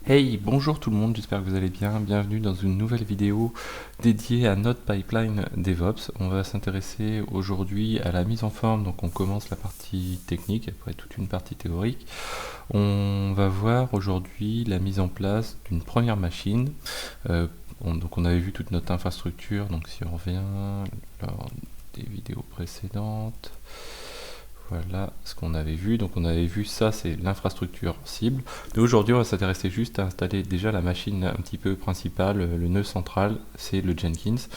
Hey, bonjour tout le monde, j'espère que vous allez bien. Bienvenue dans une nouvelle vidéo dédiée à notre pipeline DevOps. On va s'intéresser aujourd'hui à la mise en forme, donc on commence la partie technique, après toute une partie théorique. On va voir aujourd'hui la mise en place d'une première machine. Donc on avait vu toute notre infrastructure, donc si on revient lors des vidéos précédentes. Voilà ce qu'on avait vu. Donc on avait vu ça, c'est l'infrastructure cible. Nous aujourd'hui on va s'intéresser juste à installer déjà la machine un petit peu principale, le nœud central, c'est le Jenkins,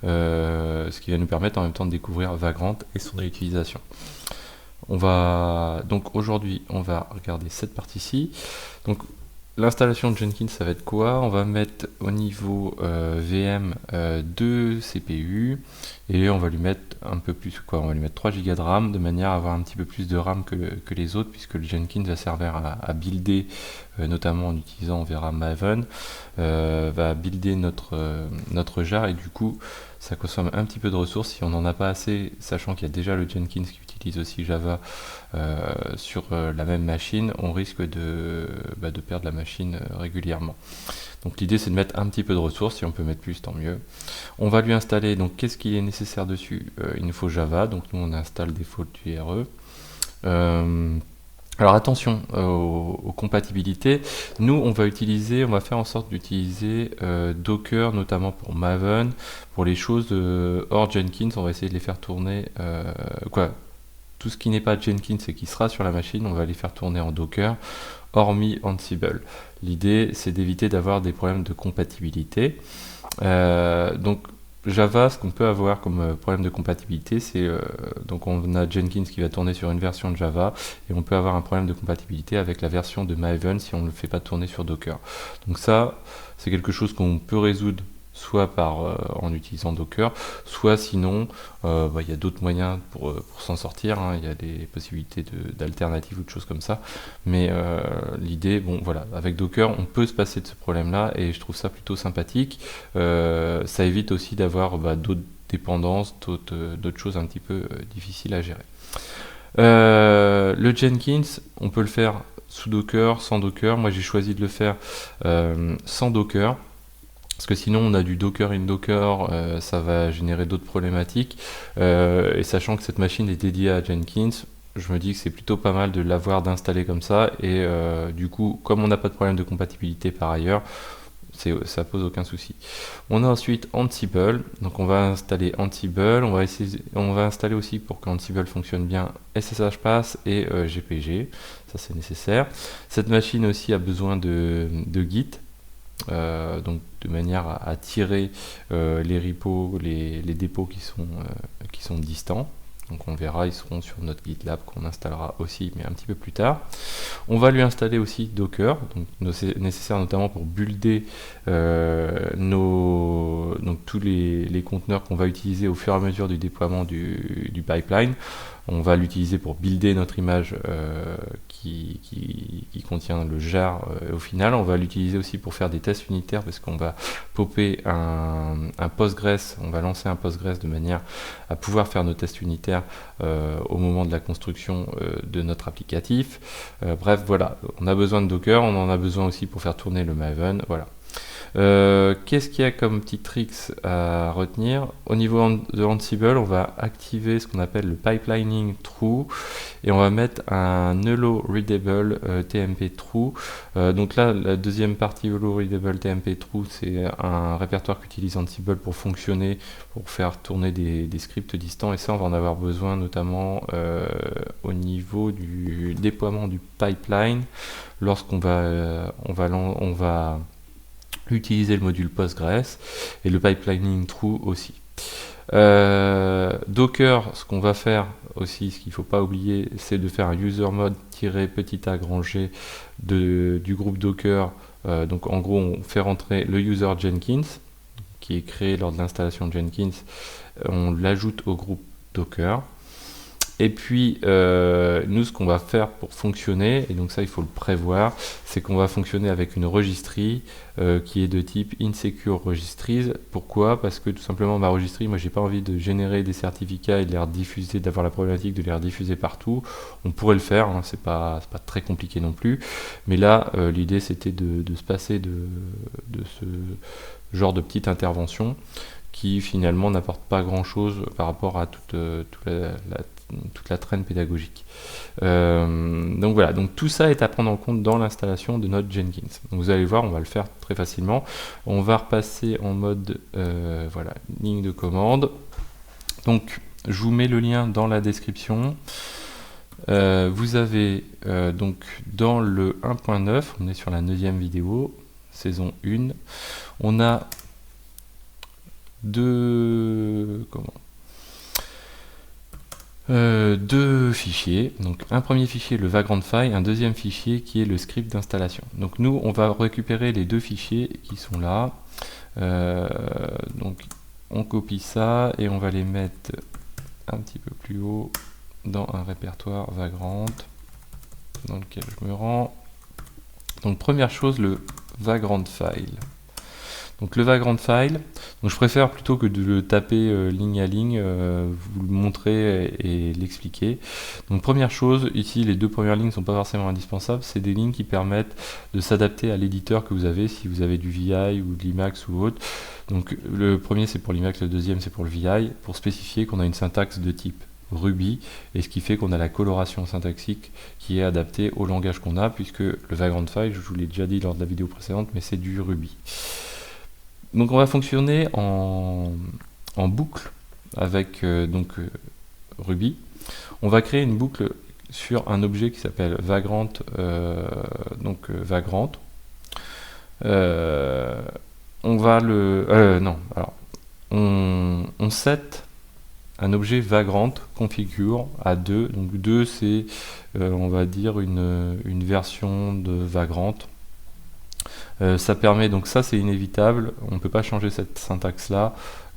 ce qui va nous permettre en même temps de découvrir Vagrant et son réutilisation. Donc aujourd'hui on va regarder cette partie-ci. Donc l'installation de Jenkins, ça va être quoi? On va mettre au niveau VM 2 CPU et on va lui mettre un peu plus, on va lui mettre 3 Go de RAM de manière à avoir un petit peu plus de RAM que les autres, puisque le Jenkins va servir à builder, notamment en utilisant, on verra Maven, va builder notre jar, et du coup ça consomme un petit peu de ressources. Si on n'en a pas assez, sachant qu'il y a déjà le Jenkins qui utilise aussi Java sur la même machine, on risque de perdre la machine régulièrement. Donc l'idée c'est de mettre un petit peu de ressources, si on peut mettre plus tant mieux. On va lui installer, donc qu'est-ce qui est nécessaire dessus? Il nous faut Java, donc nous on installe default URE. Alors attention aux compatibilités. Nous on va faire en sorte d'utiliser Docker, notamment pour Maven. Pour les choses hors Jenkins, on va essayer de les faire tourner, tout ce qui n'est pas Jenkins et qui sera sur la machine, on va les faire tourner en Docker, hormis Ansible. L'idée, c'est d'éviter d'avoir des problèmes de compatibilité. Donc Java, ce qu'on peut avoir comme problème de compatibilité, c'est donc on a Jenkins qui va tourner sur une version de Java, et on peut avoir un problème de compatibilité avec la version de Maven si on ne le fait pas tourner sur Docker. Donc ça, c'est quelque chose qu'on peut résoudre soit en utilisant Docker, soit sinon il y a d'autres moyens pour s'en sortir, hein. Il y a des possibilités d'alternatives ou de choses comme ça, mais l'idée, bon voilà, avec Docker on peut se passer de ce problème là, et je trouve ça plutôt sympathique. Ça évite aussi d'avoir d'autres dépendances, d'autres choses un petit peu difficiles à gérer. Le Jenkins, on peut le faire sous Docker, sans Docker. Moi j'ai choisi de le faire sans Docker, parce que sinon on a du Docker in Docker, ça va générer d'autres problématiques, et sachant que cette machine est dédiée à Jenkins, je me dis que c'est plutôt pas mal de l'avoir d'installer comme ça, et du coup comme on n'a pas de problème de compatibilité par ailleurs, ça pose aucun souci. On a ensuite Ansible, donc on va installer Ansible, on va installer aussi, pour qu'Ansible fonctionne bien, SSH Pass et GPG, ça c'est nécessaire. Cette machine aussi a besoin de Git, donc de manière à tirer les repos, les dépôts qui sont distants. Donc on verra, ils seront sur notre GitLab qu'on installera aussi, mais un petit peu plus tard. On va lui installer aussi Docker, donc c'est nécessaire notamment pour builder donc tous les conteneurs qu'on va utiliser au fur et à mesure du déploiement du pipeline. On va l'utiliser pour builder notre image qui contient le jar. Au final, on va l'utiliser aussi pour faire des tests unitaires, parce qu'on va popper un Postgres, on va lancer un Postgres de manière à pouvoir faire nos tests unitaires au moment de la construction de notre applicatif. Bref, voilà, on a besoin de Docker, on en a besoin aussi pour faire tourner le Maven, voilà. Qu'est-ce qu'il y a comme petit tricks à retenir? Au niveau de Ansible, on va activer ce qu'on appelle le pipelining true, et on va mettre un Hello Readable TMP true. Donc là, la deuxième partie, Hello Readable TMP true, c'est un répertoire qu'utilise Ansible pour fonctionner, pour faire tourner des scripts distants, et ça on va en avoir besoin notamment au niveau du déploiement du pipeline, lorsqu'on va utiliser le module Postgres, et le pipelining true aussi. Docker, ce qu'on va faire aussi, ce qu'il ne faut pas oublier, c'est de faire un user mode -petit a grand G du groupe Docker. Donc en gros, on fait rentrer le user Jenkins, qui est créé lors de l'installation de Jenkins, on l'ajoute au groupe Docker. Et puis, nous, ce qu'on va faire pour fonctionner, et donc ça, il faut le prévoir, c'est qu'on va fonctionner avec une registry qui est de type insecure registries. Pourquoi? Parce que tout simplement, ma registry, moi, j'ai pas envie de générer des certificats et de les rediffuser, d'avoir la problématique de les rediffuser partout. On pourrait le faire, hein, c'est pas très compliqué non plus. Mais là, l'idée, c'était de se passer de ce genre de petite intervention qui finalement n'apporte pas grand chose par rapport à toute la traîne pédagogique. Donc voilà, donc tout ça est à prendre en compte dans l'installation de notre Jenkins. Donc vous allez voir, on va le faire très facilement. On va repasser en mode voilà, ligne de commande. Donc je vous mets le lien dans la description. Vous avez donc dans le 1.9, on est sur la 9e vidéo, saison 1, on a deux fichiers. Donc un premier fichier, le vagrant file, un deuxième fichier qui est le script d'installation. Donc nous, on va récupérer les deux fichiers qui sont là. Donc on copie ça et on va les mettre un petit peu plus haut dans un répertoire vagrant dans lequel je me rends. Donc première chose, le vagrant file. Donc le vagrant file, donc je préfère plutôt que de le taper ligne à ligne, vous le montrer et l'expliquer. Donc première chose, ici les deux premières lignes ne sont pas forcément indispensables, c'est des lignes qui permettent de s'adapter à l'éditeur que vous avez, si vous avez du VI ou de l'Emacs ou autre. Donc le premier c'est pour l'Emacs, le deuxième c'est pour le VI, pour spécifier qu'on a une syntaxe de type Ruby, et ce qui fait qu'on a la coloration syntaxique qui est adaptée au langage qu'on a, puisque le vagrant file, je vous l'ai déjà dit lors de la vidéo précédente, mais c'est du Ruby. Donc on va fonctionner en boucle avec Ruby. On va créer une boucle sur un objet qui s'appelle vagrant, vagrant. On va on set un objet vagrant configure à 2. Donc 2 c'est on va dire une version de vagrant. Ça permet, donc ça c'est inévitable, on ne peut pas changer cette syntaxe là,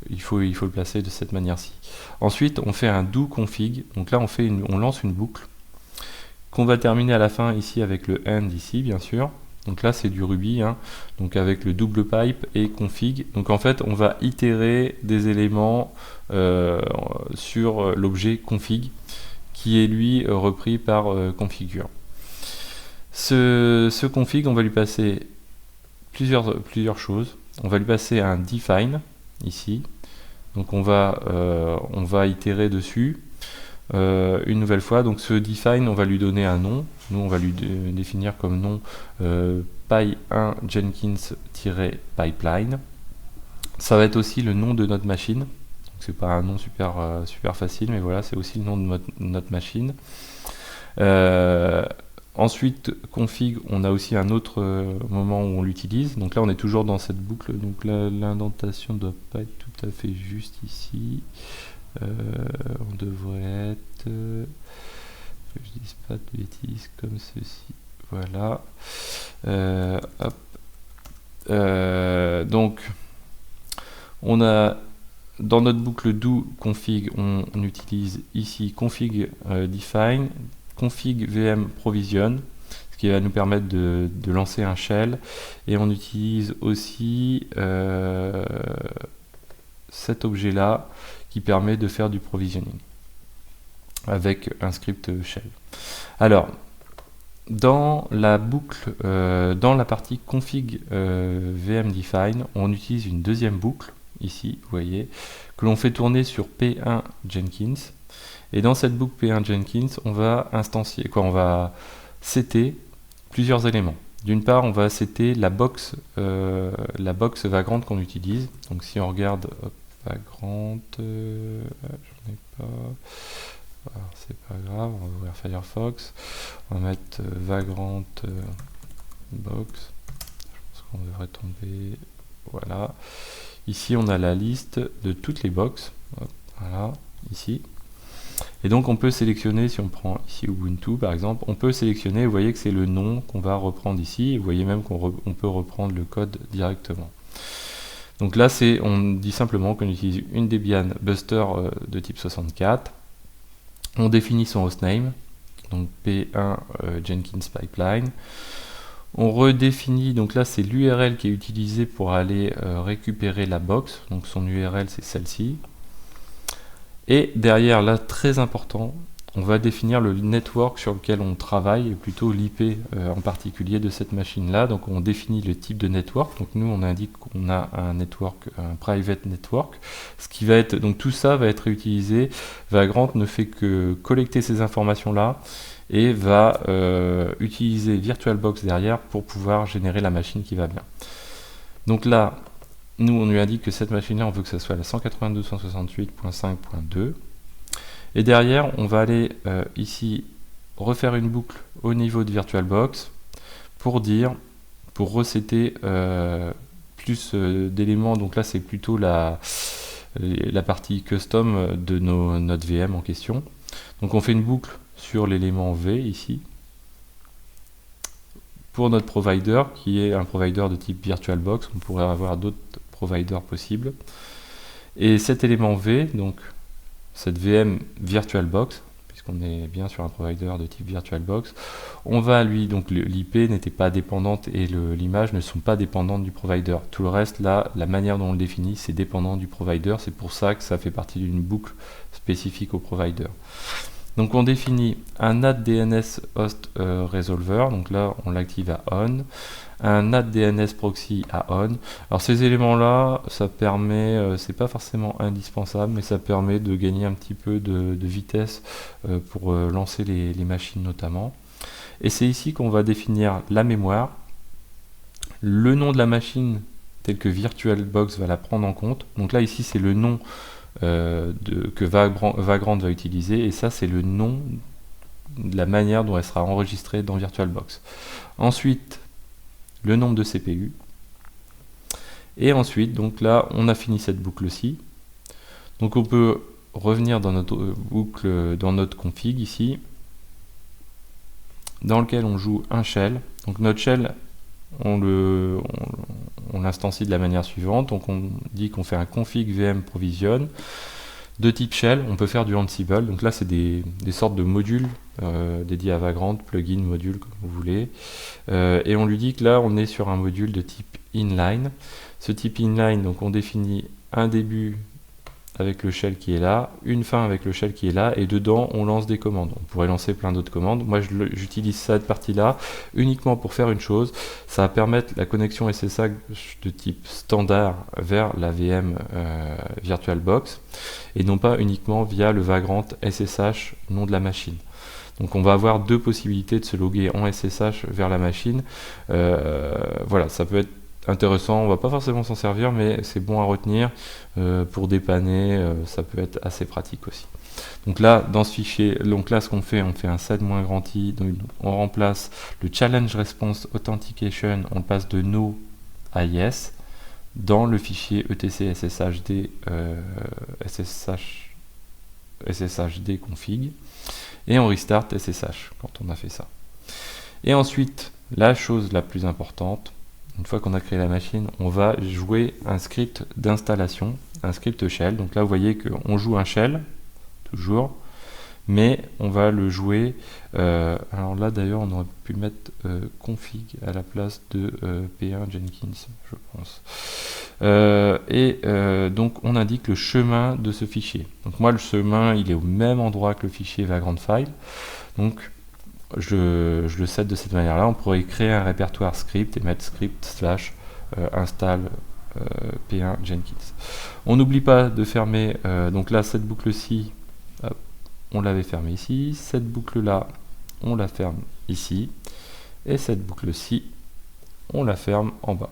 il faut le placer de cette manière-ci. Ensuite on fait un do config, donc là on lance une boucle qu'on va terminer à la fin ici avec le end ici bien sûr. Donc là c'est du Ruby, hein, donc avec le double pipe et config. Donc en fait on va itérer des éléments sur l'objet config qui est lui repris par configure. Ce config, on va lui passer plusieurs choses. On va lui passer un define ici. Donc on va itérer dessus une nouvelle fois. Donc ce define, on va lui donner un nom. Nous on va lui définir comme nom py1 jenkins-pipeline. Ça va être aussi le nom de notre machine. C'est pas un nom super facile, mais voilà, c'est aussi le nom de notre machine. Ensuite, config, on a aussi un autre moment où on l'utilise. Donc là, on est toujours dans cette boucle. Donc l'indentation ne doit pas être tout à fait juste ici. On devrait être... que je dise pas de bêtises, comme ceci. Voilà. Donc, on a... Dans notre boucle do config, on utilise ici config define, config vm provision, ce qui va nous permettre de lancer un shell, et on utilise aussi cet objet là qui permet de faire du provisioning avec un script shell. Alors dans la boucle, dans la partie config vm define, on utilise une deuxième boucle ici, vous voyez, que l'on fait tourner sur P1 Jenkins. Et dans cette boucle P1 Jenkins, on va instancier, on va setter plusieurs éléments. D'une part, on va setter la box vagrant qu'on utilise. Donc si on regarde vagrant, j'en ai pas, c'est pas grave, on va ouvrir Firefox, on va mettre vagrant box, je pense qu'on devrait tomber, voilà. Ici, on a la liste de toutes les box. Voilà, ici. Et donc, on peut sélectionner, si on prend ici Ubuntu, par exemple, on peut sélectionner, vous voyez que c'est le nom qu'on va reprendre ici. Vous voyez même qu'on peut reprendre le code directement. Donc là, on dit simplement qu'on utilise une Debian Buster de type 64. On définit son hostname, donc P1 Jenkins Pipeline. On redéfinit, donc là c'est l'URL qui est utilisée pour aller récupérer la box, donc son URL c'est celle-ci. Et derrière, là très important, on va définir le network sur lequel on travaille, et plutôt l'IP en particulier de cette machine-là. Donc on définit le type de network. Donc nous on indique qu'on a un network, un private network. Ce qui va être, donc tout ça va être réutilisé. Vagrant ne fait que collecter ces informations-là et va utiliser VirtualBox derrière pour pouvoir générer la machine qui va bien. Donc là, nous on lui indique que cette machine-là, on veut que ça soit la 192.168.5.2. Et derrière, on va aller ici refaire une boucle au niveau de VirtualBox pour resetter plus d'éléments. Donc là, c'est plutôt la partie custom de notre VM en question. Donc on fait une boucle sur l'élément V ici pour notre provider qui est un provider de type VirtualBox. On pourrait avoir d'autres providers possibles. Et cet élément V, donc cette VM VirtualBox, puisqu'on est bien sur un provider de type VirtualBox, on va lui, donc l'IP n'était pas dépendante et l'image ne sont pas dépendantes du provider. Tout le reste, là, la manière dont on le définit, c'est dépendant du provider. C'est pour ça que ça fait partie d'une boucle spécifique au provider. Donc on définit un NAT DNS host resolver, donc là on l'active à on, un NAT DNS proxy à on. Alors ces éléments là, ça permet, c'est pas forcément indispensable, mais ça permet de gagner un petit peu de vitesse pour lancer les machines notamment. Et c'est ici qu'on va définir la mémoire, le nom de la machine tel que VirtualBox va la prendre en compte. Donc là ici c'est le nom que Vagrant va utiliser, et ça c'est le nom de la manière dont elle sera enregistrée dans VirtualBox. Ensuite le nombre de CPU, et ensuite donc là on a fini cette boucle-ci. Donc on peut revenir dans notre boucle, dans notre config ici, dans lequel on joue un shell. Donc notre shell, on l'instancie de la manière suivante. Donc on dit qu'on fait un config vm provision de type shell. On peut faire du Ansible. Donc là c'est des sortes de modules dédiés à Vagrant, plugin, module comme vous voulez. Et on lui dit que là on est sur un module de type inline. Ce type inline, donc on définit un début avec le shell qui est là, une fin avec le shell qui est là, et dedans on lance des commandes. On pourrait lancer plein d'autres commandes. Moi j'utilise cette partie-là uniquement pour faire une chose, ça va permettre la connexion SSH de type standard vers la VM VirtualBox, et non pas uniquement via le Vagrant SSH nom de la machine. Donc on va avoir deux possibilités de se loguer en SSH vers la machine. Voilà, ça peut être intéressant, on va pas forcément s'en servir, mais c'est bon à retenir pour dépanner, ça peut être assez pratique aussi. Donc là, dans ce fichier, donc là ce qu'on fait, on fait un sed-i, donc on remplace le challenge response authentication, on passe de no à yes dans le fichier etc sshd sshd config, et on restart ssh quand on a fait ça. Et ensuite, la chose la plus importante, une fois qu'on a créé la machine, on va jouer un script d'installation, un script shell. Donc là, vous voyez qu'on joue un shell, toujours, mais on va le jouer. Alors là, d'ailleurs, on aurait pu mettre config à la place de P1 Jenkins, je pense. Donc, on indique le chemin de ce fichier. Donc moi, le chemin, il est au même endroit que le fichier Vagrant File. Donc, je le set de cette manière-là. On pourrait créer un répertoire script et mettre script / install P1 Jenkins. On n'oublie pas de fermer, donc là, cette boucle-ci, on l'avait fermée ici. Cette boucle-là, on la ferme ici. Et cette boucle-ci, on la ferme en bas.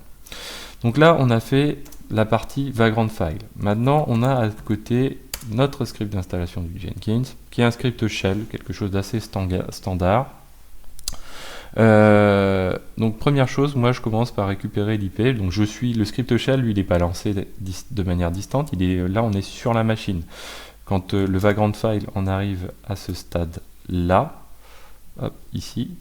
Donc là, on a fait la partie Vagrant File. Maintenant, on a à côté notre script d'installation du Jenkins, qui est un script shell, quelque chose d'assez standard. Donc première chose, moi je commence par récupérer l'IP. Donc je suis le script shell, lui il n'est pas lancé de manière distante, il est là, on est sur la machine. Quand le Vagrant File en arrive à ce stade là, ici,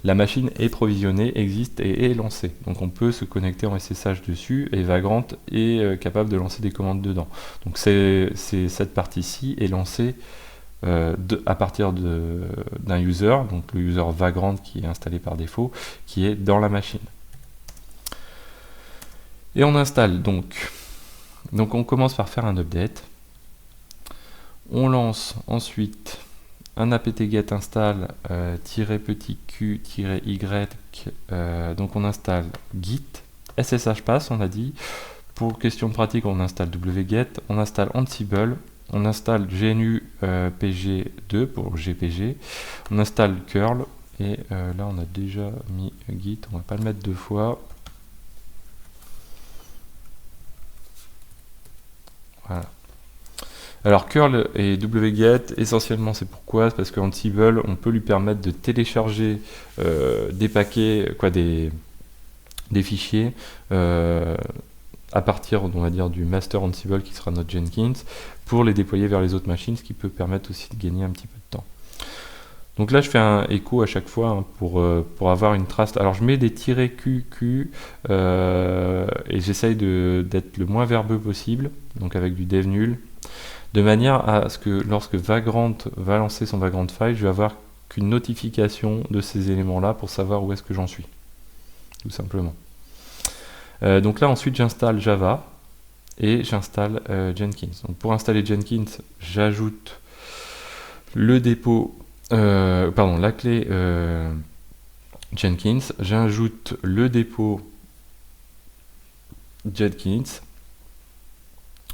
la machine est provisionnée, existe et est lancée. Donc on peut se connecter en SSH dessus, et Vagrant est capable de lancer des commandes dedans. Donc cette partie-ci est lancée à partir d'un user, donc le user Vagrant qui est installé par défaut, qui est dans la machine. Et on installe donc on commence par faire un update. On lance ensuite un apt-get install -petit q -y, donc on installe git, ssh pass on a dit. Pour question de pratique, on installe wget, on installe Ansible, on installe GNU PG2 pour GPG, on installe curl, et là on a déjà mis git, on va pas le mettre deux fois. Voilà. Alors curl et wget, essentiellement c'est pourquoi? C'est parce que Ansible, on peut lui permettre de télécharger des paquets, des fichiers à partir, on va dire, du master Ansible qui sera notre Jenkins, pour les déployer vers les autres machines, ce qui peut permettre aussi de gagner un petit peu de temps. Donc là je fais un écho à chaque fois hein, pour avoir une trace. Alors je mets des -QQ et j'essaye d'être le moins verbeux possible, donc avec du dev nul, de manière à ce que lorsque Vagrant va lancer son Vagrant file, je vais avoir qu'une notification de ces éléments là pour savoir où est-ce que j'en suis, tout simplement. Donc là ensuite j'installe Java et j'installe Jenkins. Donc pour installer Jenkins, j'ajoute le dépôt, la clé Jenkins, j'ajoute le dépôt Jenkins.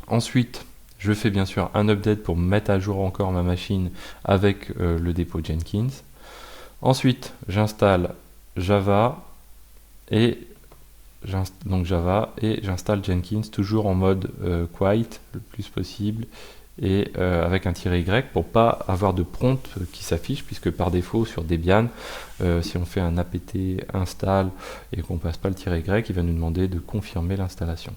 Ensuite je fais bien sûr un update pour mettre à jour encore ma machine avec le dépôt Jenkins. Ensuite j'installe Java et j'installe Jenkins toujours en mode quiet le plus possible et avec un -y pour pas avoir de prompt qui s'affiche, puisque par défaut sur Debian si on fait un apt install et qu'on passe pas le -y, il va nous demander de confirmer l'installation.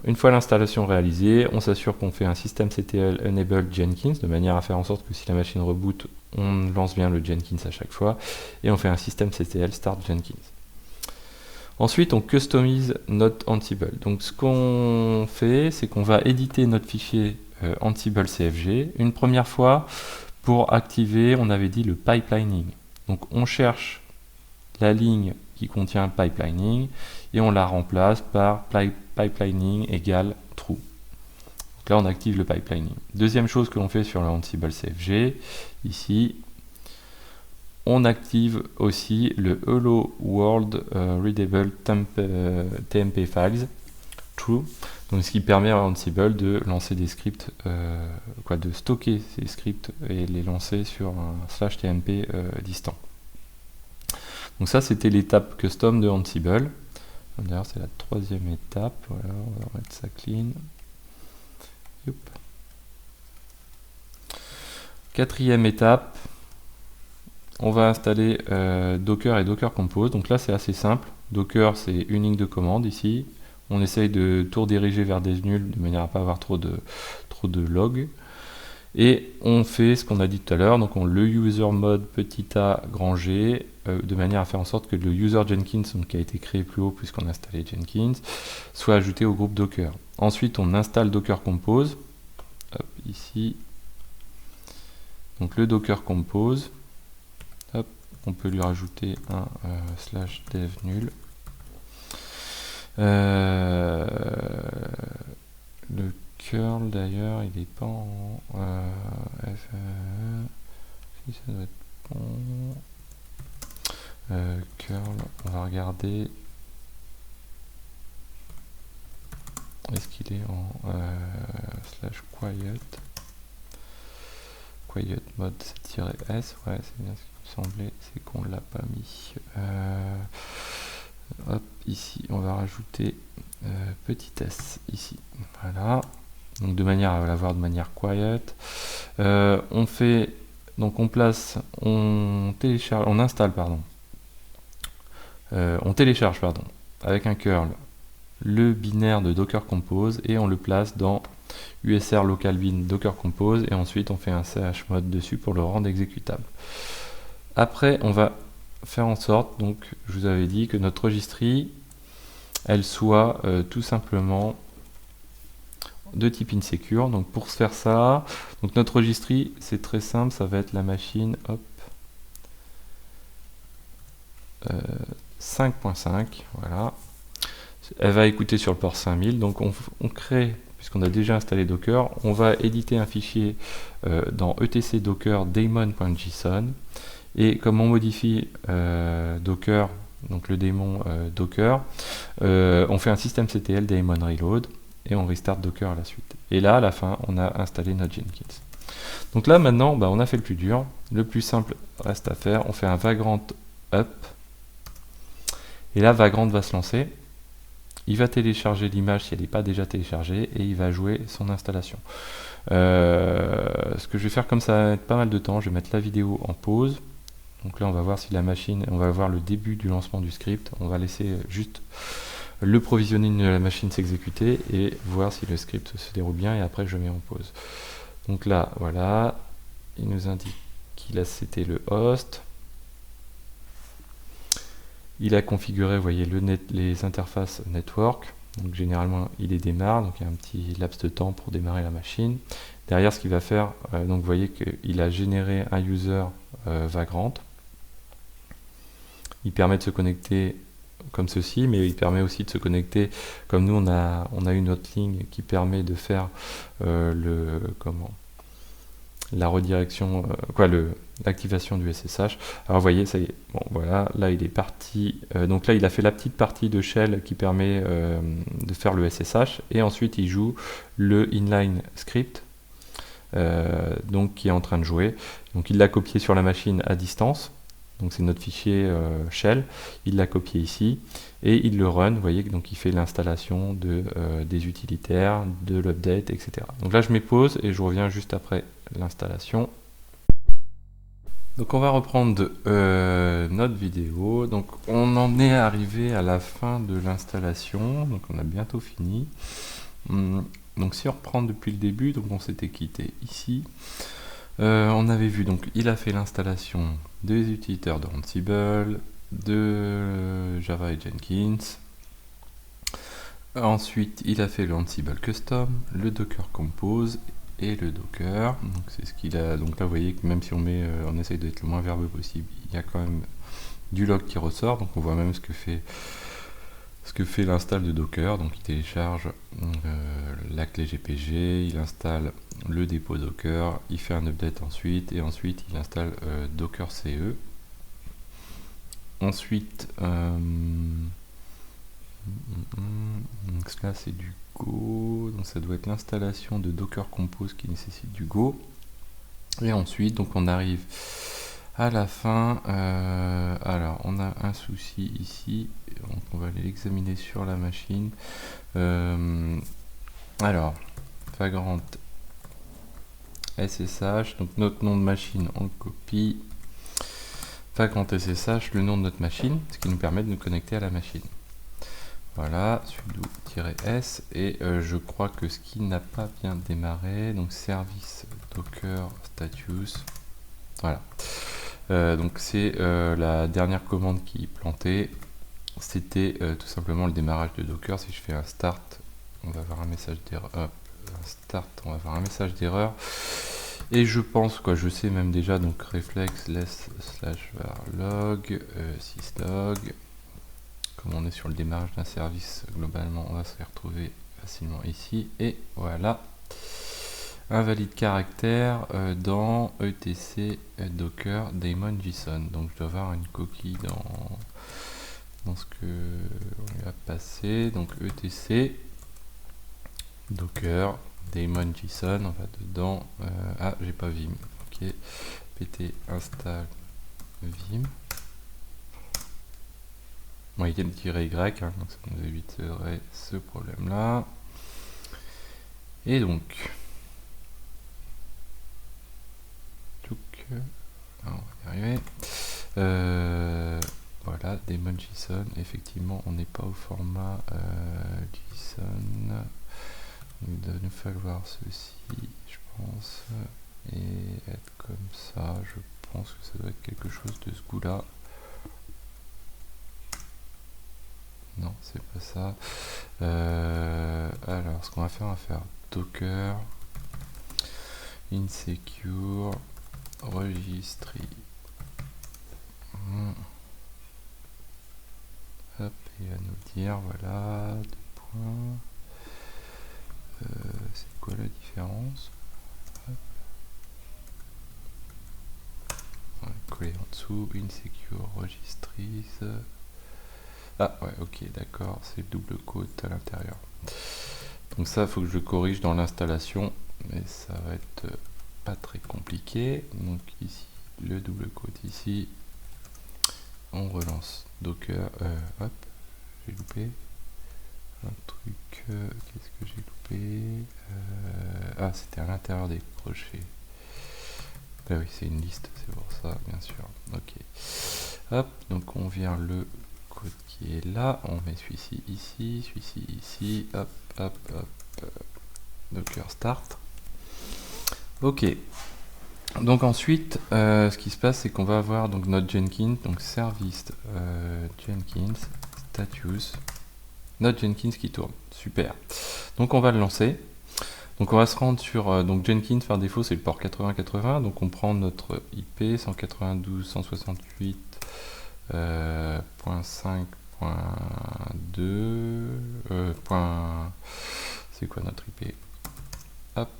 Une fois l'installation réalisée, on s'assure qu'on fait un systemctl enable Jenkins de manière à faire en sorte que si la machine reboot, on lance bien le Jenkins à chaque fois, et on fait un systemctl start Jenkins. Ensuite, on customise notre Ansible. Donc, ce qu'on fait, c'est qu'on va éditer notre fichier Ansible CFG une première fois pour activer, on avait dit, le pipelining. Donc, on cherche la ligne qui contient pipelining et on la remplace par pipelining égale true. Donc là, on active le pipelining. Deuxième chose que l'on fait sur le Ansible CFG, ici, on active aussi le Hello World Readable TMP Files True, donc ce qui permet à Ansible de lancer des scripts, de stocker ces scripts et les lancer sur un /tmp distant. Donc ça c'était l'étape custom de Ansible. D'ailleurs c'est la troisième étape. Voilà, on va remettre ça clean. Youp. Quatrième étape. On va installer Docker et Docker Compose. Donc là, c'est assez simple. Docker, c'est une ligne de commande ici. On essaye de tout rediriger vers des nuls de manière à ne pas avoir trop de log. Et on fait ce qu'on a dit tout à l'heure. Donc on le user mode petit a grand G de manière à faire en sorte que le user Jenkins, donc, qui a été créé plus haut puisqu'on a installé Jenkins, soit ajouté au groupe Docker. Ensuite, on installe Docker Compose. Hop, ici. Donc le Docker Compose. Hop, on peut lui rajouter un /dev nul. Le curl d'ailleurs, il n'est pas en si ça doit être bon. Curl, on va regarder. Est-ce qu'il est en /quiet? Quiet mode c'est -s, ouais, c'est bien ce qui me semblait, c'est qu'on l'a pas mis. Hop, ici on va rajouter petit s ici, voilà, donc de manière à l'avoir de manière quiet. On fait, donc on place, on télécharge, on installe pardon, avec un curl le binaire de Docker Compose et on le place dans usr local bin Docker Compose et ensuite on fait un chmod dessus pour le rendre exécutable. Après on va faire en sorte, donc je vous avais dit que notre registry elle soit tout simplement de type insecure. Donc pour se faire ça, donc notre registry, c'est très simple, ça va être la machine, hop, 5.5, voilà. Elle va écouter sur le port 5000, donc on crée, puisqu'on a déjà installé Docker, on va éditer un fichier dans etc docker daemon.json, et comme on modifie Docker, donc le démon Docker, on fait un systemctl daemon reload, et on restart Docker à la suite. Et là, à la fin, on a installé notre Jenkins. Donc là, maintenant, on a fait le plus dur. Le plus simple reste à faire. On fait un vagrant up. Et là, Vagrant va se lancer. Il va télécharger l'image si elle n'est pas déjà téléchargée et il va jouer son installation. Ce que je vais faire, comme ça va être pas mal de temps, je vais mettre la vidéo en pause. Donc là, on va voir si la machine, on va voir le début du lancement du script. On va laisser juste le provisioning de la machine s'exécuter et voir si le script se déroule bien, et après je mets en pause. Donc là, voilà, il nous indique qu'il a c'était le host. Il a configuré, vous voyez, les interfaces network. Donc généralement, il les démarre, donc il y a un petit laps de temps pour démarrer la machine. Derrière, ce qu'il va faire, donc vous voyez qu'il a généré un user Vagrant. Il permet de se connecter comme ceci, mais il permet aussi de se connecter comme nous on a une autre ligne qui permet de faire la redirection, l'activation du SSH. Alors vous voyez, ça y est, bon voilà, là il est parti, donc là il a fait la petite partie de shell qui permet de faire le SSH, et ensuite il joue le inline script, donc qui est en train de jouer. Donc il l'a copié sur la machine à distance. Donc c'est notre fichier shell, il l'a copié ici et il le run, vous voyez, donc il fait l'installation des utilitaires, de l'update, etc. Donc là je mets pause et je reviens juste après l'installation. Donc on va reprendre notre vidéo. Donc on en est arrivé à la fin de l'installation, donc on a bientôt fini. Donc si on reprend depuis le début, donc on s'était quitté ici. On avait vu, donc il a fait l'installation des utilitaires de Ansible, de Java et Jenkins. Ensuite, il a fait le Ansible Custom, le Docker Compose et le Docker. Donc c'est ce qu'il a. Donc là, vous voyez que même si on essaye d'être le moins verbeux possible, il y a quand même du log qui ressort. Donc on voit même ce que fait l'install de Docker. Donc il télécharge la clé GPG, il installe le dépôt Docker, il fait un update ensuite, et ensuite il installe Docker CE. Ensuite, donc là c'est du Go, donc ça doit être l'installation de Docker Compose qui nécessite du Go. Et ensuite, donc on arrive à la fin. Alors on a un souci ici, donc on va aller l'examiner sur la machine. Alors, Vagrant SSH, donc notre nom de machine on le copie. Vagrant SSH, le nom de notre machine, ce qui nous permet de nous connecter à la machine. Voilà, sudo-s, et je crois que ce qui n'a pas bien démarré, donc service docker status, voilà. Donc c'est la dernière commande qui plantait, c'était tout simplement le démarrage de Docker. Si je fais un start, on va avoir un message d'erreur. On va avoir un message d'erreur. Et je pense, je sais même déjà, donc reflex less /var log syslog. Comme on est sur le démarrage d'un service, globalement, on va se retrouver facilement ici. Et voilà, un valide caractère dans etc docker daemon json. Donc je dois avoir une coquille dans ce que on lui a passé. Donc etc docker daemon json, on va dedans. Ah, j'ai pas vim. Ok, pt install vim. Bon, il y a le -y, donc ça nous éviterait ce problème là. Et donc on va y arriver. Voilà, daemon JSON, effectivement on n'est pas au format JSON. Il doit nous falloir ceci, je pense, et être comme ça. Je pense que ça doit être quelque chose de ce goût là. Non, c'est pas ça. Alors, ce qu'on va faire docker insecure registry. Hop, il va nous dire, voilà, 2 points. C'est quoi la différence? Hop. On va coller en dessous, insecure registries. Ah ouais, ok, d'accord, c'est le double quote à l'intérieur. Donc ça, il faut que je le corrige dans l'installation, mais ça va être pas très compliqué. Donc ici, le double quote ici, on relance Docker, hop, j'ai loupé un truc, qu'est-ce que j'ai loupé? Ah, c'était à l'intérieur des crochets. Ben oui, c'est une liste, c'est pour ça, bien sûr. Ok. Hop, donc on vient le code qui est là, on met celui-ci ici, celui-ci ici, hop, hop, hop, Docker start. Ok. Donc ensuite, ce qui se passe, c'est qu'on va avoir donc notre Jenkins, donc service Jenkins status, notre Jenkins qui tourne. Super. Donc on va le lancer. Donc on va se rendre sur donc Jenkins par défaut c'est le port 8080, donc on prend notre IP 192.168.5.2 c'est quoi notre IP? Hop,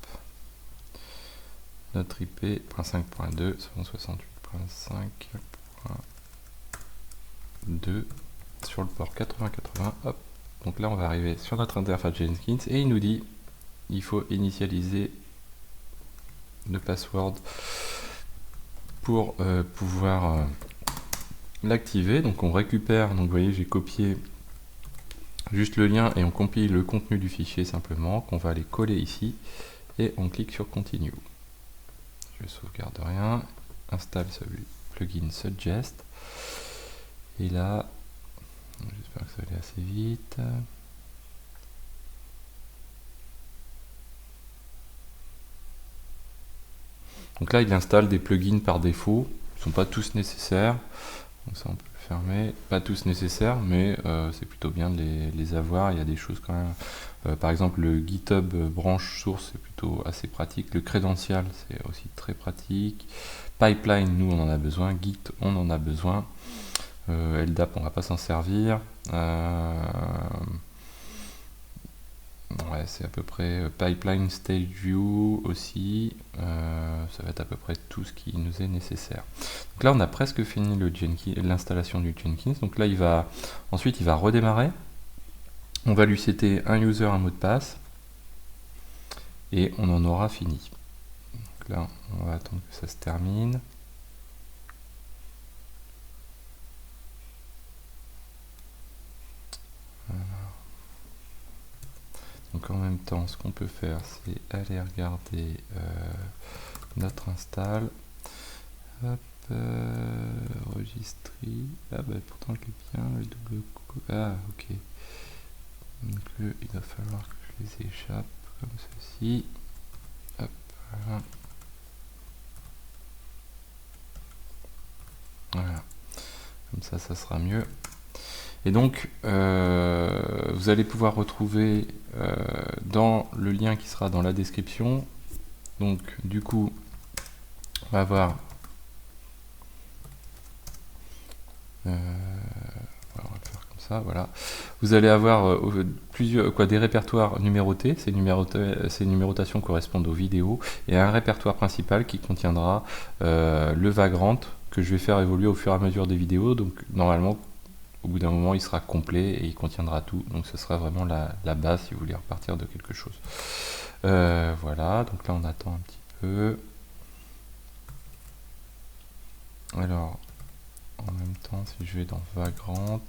notre IP .5.2 168.5.2 sur le port 8080. Hop, donc là on va arriver sur notre interface Jenkins et il nous dit il faut initialiser le password pour pouvoir l'activer. Donc on récupère, donc vous voyez j'ai copié juste le lien et on compile le contenu du fichier simplement, qu'on va aller coller ici et on clique sur continue. Je sauvegarde rien, installe ce plugin suggest et là j'espère que ça va aller assez vite. Donc là, il installe des plugins par défaut. Ils ne sont pas tous nécessaires. Donc ça, on peut le fermer. Pas tous nécessaires, mais c'est plutôt bien de les avoir. Il y a des choses quand même. Par exemple, le GitHub branch source, c'est plutôt assez pratique. Le Credential, c'est aussi très pratique. Pipeline, nous, on en a besoin. Git, on en a besoin. LDAP, on ne va pas s'en servir. Ouais, c'est à peu près Pipeline Stage View aussi, ça va être à peu près tout ce qui nous est nécessaire. Donc là on a presque fini l'installation du Jenkins, donc là ensuite il va redémarrer, on va lui setter un user, un mot de passe, et on en aura fini. Donc là on va attendre que ça se termine. Voilà. Donc en même temps, ce qu'on peut faire, c'est aller regarder notre install. Hop, registry. Ah bah pourtant je l'ai bien, le double coup. Ah ok. Donc il va falloir que je les échappe comme ceci. Hop, voilà. Voilà. Comme ça sera mieux. Et donc, vous allez pouvoir retrouver dans le lien qui sera dans la description. Donc, du coup, on va avoir on va le faire comme ça, voilà. Vous allez avoir des répertoires numérotés. Ces numérotations correspondent aux vidéos et un répertoire principal qui contiendra le vagrant que je vais faire évoluer au fur et à mesure des vidéos. Donc, normalement, au bout d'un moment, il sera complet et il contiendra tout. Donc, ce sera vraiment la base si vous voulez repartir de quelque chose. Voilà, donc là, on attend un petit peu. Alors, en même temps, si je vais dans Vagrant,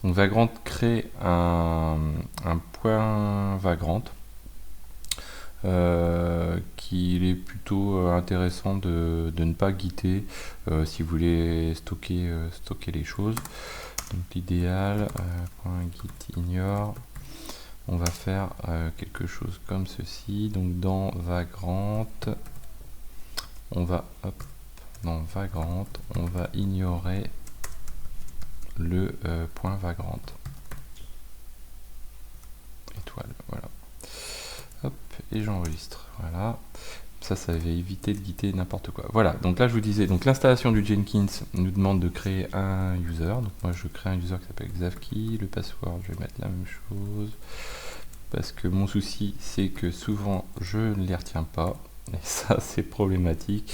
donc Vagrant crée un point Vagrant qu'il est plutôt intéressant de ne pas guider si vous voulez stocker les choses. Donc l'idéal, .git ignore, on va faire quelque chose comme ceci. Donc dans Vagrant, on va dans Vagrant, on va ignorer le point Vagrant. Étoile, voilà. Hop, et j'enregistre, voilà. Ça va éviter de guider n'importe quoi. Voilà, donc là je vous disais, donc l'installation du Jenkins nous demande de créer un user. Donc moi je crée un user qui s'appelle Xavki. Le password, je vais mettre la même chose. Parce que mon souci, c'est que souvent je ne les retiens pas. Et ça, c'est problématique.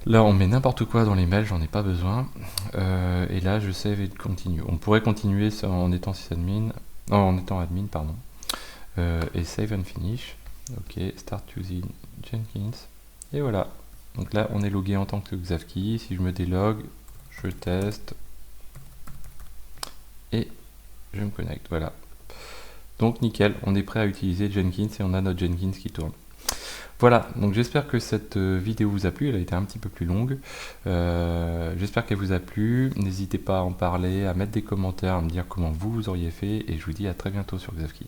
Là, on met n'importe quoi dans les mails, j'en ai pas besoin. Et là, je save et continue. On pourrait continuer en étant sysadmin, non, en étant admin, pardon. Et save and finish. Ok, start using Jenkins. Et voilà. Donc là, on est logué en tant que Xavki. Si je me délog, je teste. Et je me connecte. Voilà. Donc nickel, on est prêt à utiliser Jenkins et on a notre Jenkins qui tourne. Voilà, donc j'espère que cette vidéo vous a plu, elle a été un petit peu plus longue. J'espère qu'elle vous a plu. N'hésitez pas à en parler, à mettre des commentaires, à me dire comment vous auriez fait. Et je vous dis à très bientôt sur Xavki.